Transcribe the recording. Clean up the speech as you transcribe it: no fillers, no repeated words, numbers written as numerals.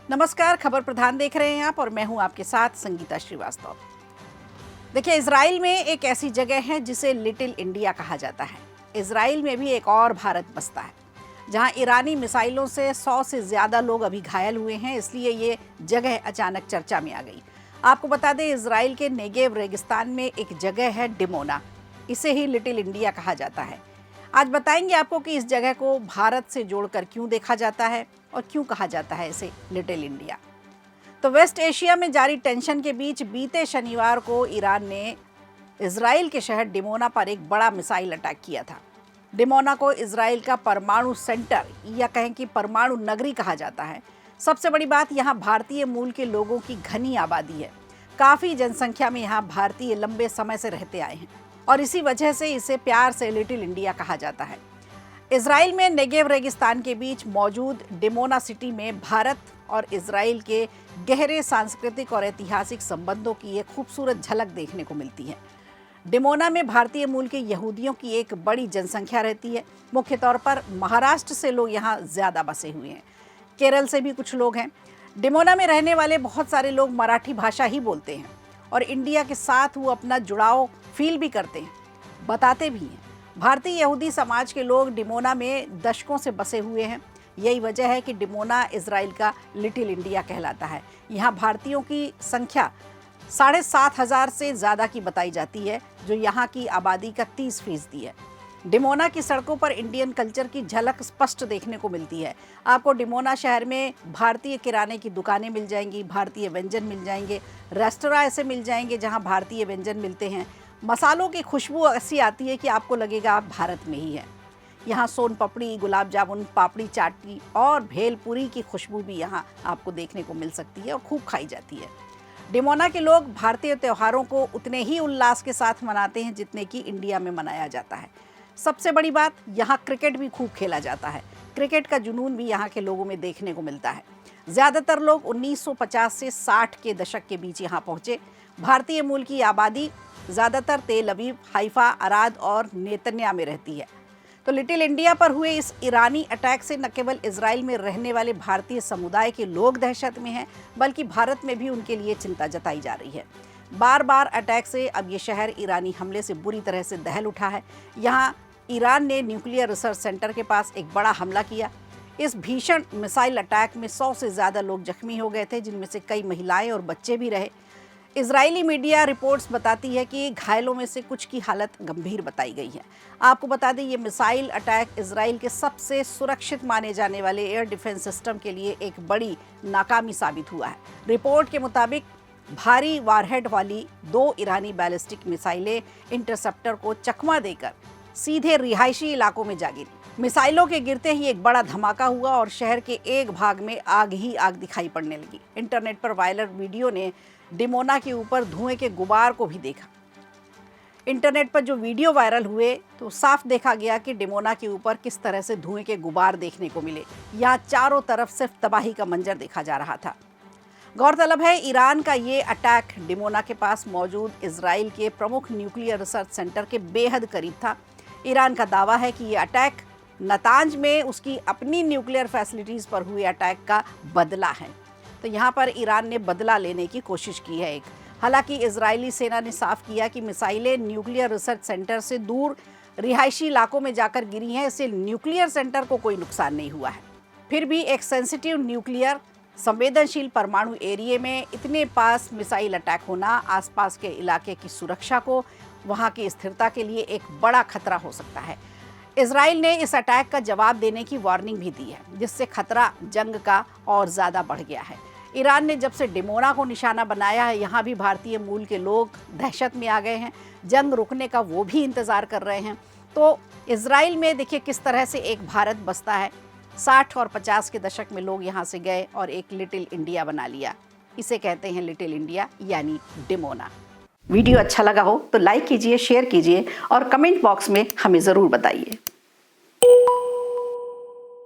नमस्कार, खबर प्रधान देख रहे हैं आप और मैं हूं आपके साथ संगीता श्रीवास्तव। देखिए, इजराइल में एक ऐसी जगह है जिसे लिटिल इंडिया कहा जाता है। इजराइल में भी एक और भारत बसता है, जहां ईरानी मिसाइलों से 100 से ज़्यादा लोग अभी घायल हुए हैं, इसलिए ये जगह अचानक चर्चा में आ गई। आपको बता दें, इजराइल के नेगेव रेगिस्तान में एक जगह है डिमोना, इसे ही लिटिल इंडिया कहा जाता है। आज बताएंगे आपको कि इस जगह को भारत से जोड़कर क्यों देखा जाता है और क्यों कहा जाता है इसे लिटिल इंडिया। तो वेस्ट एशिया में जारी टेंशन के बीच बीते शनिवार को ईरान ने इजराइल के शहर डिमोना पर एक बड़ा मिसाइल अटैक किया था। डिमोना को इजराइल का परमाणु सेंटर या कहें कि परमाणु नगरी कहा जाता है। सबसे बड़ी बात, यहाँ भारतीय मूल के लोगों की घनी आबादी है। काफ़ी जनसंख्या में यहाँ भारतीय लंबे समय से रहते आए हैं और इसी वजह से इसे प्यार से लिटिल इंडिया कहा जाता है। इजराइल में नेगेव रेगिस्तान के बीच मौजूद डिमोना सिटी में भारत और इजराइल के गहरे सांस्कृतिक और ऐतिहासिक संबंधों की एक खूबसूरत झलक देखने को मिलती है। डिमोना में भारतीय मूल के यहूदियों की एक बड़ी जनसंख्या रहती है। मुख्य तौर पर महाराष्ट्र से लोग यहाँ ज़्यादा बसे हुए हैं। केरल से भी कुछ लोग हैं। डिमोना में रहने वाले बहुत सारे लोग मराठी भाषा ही बोलते हैं और इंडिया के साथ वो अपना जुड़ाव फील भी करते हैं, बताते भी हैं। भारतीय यहूदी समाज के लोग डिमोना में दशकों से बसे हुए हैं। यही वजह है कि डिमोना इजराइल का लिटिल इंडिया कहलाता है। यहाँ भारतीयों की संख्या 7,500 से ज़्यादा की बताई जाती है, जो यहाँ की आबादी का 30% है। डिमोना की सड़कों पर इंडियन कल्चर की झलक स्पष्ट देखने को मिलती है। आपको डिमोना शहर में भारतीय किराने की दुकानें मिल जाएंगी, भारतीय व्यंजन मिल जाएंगे, रेस्टोरेंट ऐसे मिल जाएंगे जहाँ भारतीय व्यंजन मिलते हैं। मसालों की खुशबू ऐसी आती है कि आपको लगेगा आप भारत में ही हैं। यहाँ सोन पपड़ी, गुलाब जामुन, पापड़ी चाटी और भेलपुरी की खुशबू भी यहाँ आपको देखने को मिल सकती है और खूब खाई जाती है। डिमोना के लोग भारतीय त्योहारों को उतने ही उल्लास के साथ मनाते हैं जितने कि इंडिया में मनाया जाता है। सबसे बड़ी बात, यहाँ क्रिकेट भी खूब खेला जाता है। क्रिकेट का जुनून भी यहाँ के लोगों में देखने को मिलता है। ज़्यादातर लोग 1950 से 60 के दशक के बीच यहाँ पहुँचे। भारतीय मूल की आबादी ज़्यादातर तेल अवीव, हाइफा, अराद और नेतन्या में रहती है। तो लिटिल इंडिया पर हुए इस ईरानी अटैक से न केवल इजराइल में रहने वाले भारतीय समुदाय के लोग दहशत में हैं, बल्कि भारत में भी उनके लिए चिंता जताई जा रही है। बार बार अटैक से अब ये शहर ईरानी हमले से बुरी तरह से दहल उठा है। यहाँ ईरान ने न्यूक्लियर रिसर्च सेंटर के पास एक बड़ा हमला किया। इस भीषण मिसाइल अटैक में 100 से ज़्यादा लोग जख्मी हो गए थे, जिनमें से कई महिलाएं और बच्चे भी रहे। इजरायली मीडिया रिपोर्ट्स बताती है कि घायलों में से कुछ की हालत गंभीर बताई गई है। आपको बता दें, ये मिसाइल अटैक इजराइल के सबसे सुरक्षित माने जाने वाले एयर डिफेंस सिस्टम के लिए एक बड़ी नाकामी साबित हुआ है। रिपोर्ट के मुताबिक भारी वारहेड वाली 2 ईरानी बैलिस्टिक मिसाइलें इंटरसेप्टर को चकमा देकर सीधे रिहायशी इलाकों में जा गिरी। मिसाइलों के गिरते ही एक बड़ा धमाका हुआ और शहर के एक भाग में आग ही आग दिखाई पड़ने लगी। इंटरनेट पर वायरल वीडियो ने डिमोना के ऊपर धुएं के गुबार को भी देखा। इंटरनेट पर जो वीडियो वायरल हुए तो साफ देखा गया कि डिमोना के ऊपर किस तरह से धुएं के गुबार देखने को मिले। यहाँ चारों तरफ सिर्फ तबाही का मंजर देखा जा रहा था। गौरतलब है, ईरान का ये अटैक डिमोना के पास मौजूद इजराइल के प्रमुख न्यूक्लियर रिसर्च सेंटर के बेहद करीब था। ईरान का दावा है कि ये अटैक नतांज में उसकी अपनी न्यूक्लियर फैसिलिटीज़ पर हुए अटैक का बदला है। तो यहाँ पर ईरान ने बदला लेने की कोशिश की है। हालांकि इजरायली सेना ने साफ किया कि मिसाइलें न्यूक्लियर रिसर्च सेंटर से दूर रिहायशी इलाकों में जाकर गिरी हैं, इससे न्यूक्लियर सेंटर को कोई नुकसान नहीं हुआ है। फिर भी एक सेंसिटिव न्यूक्लियर संवेदनशील परमाणु एरिया में इतने पास मिसाइल अटैक होना आसपास के इलाके की सुरक्षा को, वहाँ की स्थिरता के लिए एक बड़ा खतरा हो सकता है। इजराइल ने इस अटैक का जवाब देने की वार्निंग भी दी है, जिससे खतरा जंग का और ज़्यादा बढ़ गया है। ईरान ने जब से डिमोना को निशाना बनाया है, यहाँ भी भारतीय मूल के लोग दहशत में आ गए हैं। जंग रुकने का वो भी इंतज़ार कर रहे हैं। तो इजराइल में देखिए किस तरह से एक भारत बसता है। 60 और 50 के दशक में लोग यहाँ से गए और एक लिटिल इंडिया बना लिया। इसे कहते हैं लिटिल इंडिया, यानी डिमोना। वीडियो अच्छा लगा हो तो लाइक कीजिए, शेयर कीजिए और कमेंट बॉक्स में हमें ज़रूर बताइए।